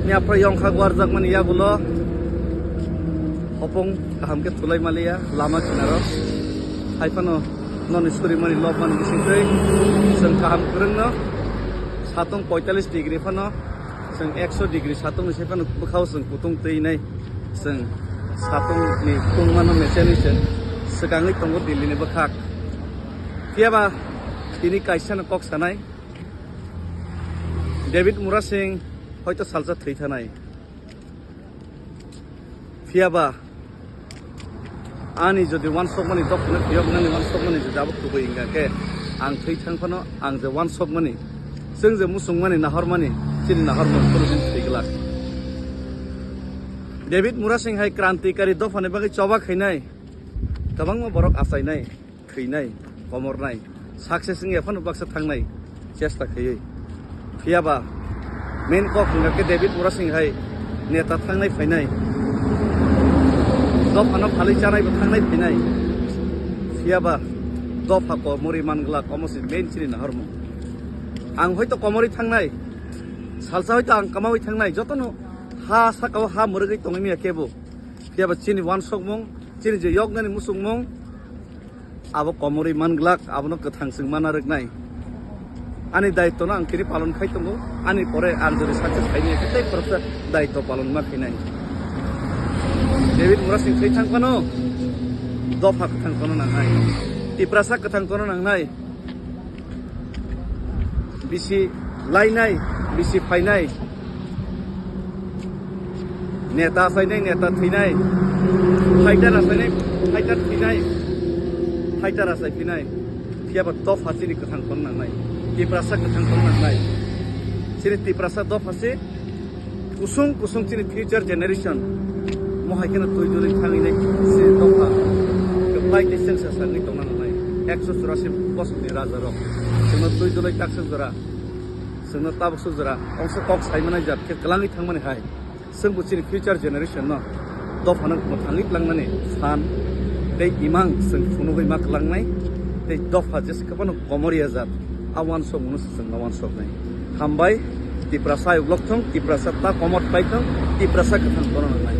Nyapa yang kagwarjak mani ya gulo hopong kaham ke tulai malia lama kinaro haipano non skuri mani lob mani bisingtei seng kaham kureng no satung 45 degree pano seng 100 degree satung ni pano bukhau seng putung tei nai seng satung ni tung mano meseni sen sekangi tonggo dili ni bakhak kiaba ini kaisa na kok sanai David Mura Singh হয়তো salsa থৈথা নাই ফিয়াবা আনি যদি one শক মানি দখনে ফিয়ক নানি one শক মানি যদি আবক তুবো ইংগাকে আং থৈথাং Fanon আং যে one শক মানি जों যে মুসুং মানি নাহর মানি চিনি নাহর মন কোনদিন থৈগলা ডেভিড মুরা সিং হাই ক্রান্তিকারী দফানে বাকি চবা খাইনাই गोबां बरक आसायनाय खैनाय कमरनाय साक्सेसिं एफानो बाक्सा थांनाय चेष्टा खैयै फियाबा मेन कक के डेविड मुरा सिंह हाय नेता थांनाय फैनाय दफानो फालि जानायबो थांनाय फैनाय फियाबा दफा कमरि मानगला कमसि मेन सिनि नाहरम आं हयतो कमरि थांनाय सालसा हयतो आं कामावै थांनाय जतनो हा साकाव हा मुरगै तंगमिया केबो फियाबा चिनि वान सकमं चिनि जे यगनानि मुसुंमं आबो कमरि मानगलाक आबनो कथांसिं मानारगनाय आनी दायित्व ना आं किरि पालन खायतंगो आनी परे आं जदि साक्सेस खायनि केते परसा दायित्व पालन मा खैनाय डेविड मुरा सिंह थैथांफानो दफा कथांफानो नांनाय तिप्रासा कथांफानो नांनाय बिसि लायनाय बिसि फायनाय नेता फायनाय नेता थैनाय फाइटार आसायनाय फाइटार थैनाय फाइटार आसायफिनाय फियाबा दफा चिनि कथांफानो नांनाय तिप्रासा कथांखौ नांनाय चिनि तिप्रासा दफासे कुसुं कुसुं चिनि फ्यूचर जेनेरेशन महायखौनो तुयदुरै थाङैनाय से दफा गोबाय दैसें सासाङै दंना नांनाय 184 बोसोरनि राजा रक जोंनो तुयदुरै ताकसो जरा जोंनो ताबसो जरा अंश कक सायमानाय जात के गलाङै थांमानायहाय जोंबो चिनि फ्यूचर जेनेरेशन न दफानो थाङै लांनानै सान दै इमां जों फुनुबै मा लांनाय दै दफा जेसेबां कमरिया जात awan sok munus seng awan sok nai hambai tiprasa uglok thong tiprasa ta komot pai thong tiprasa kathang kono nai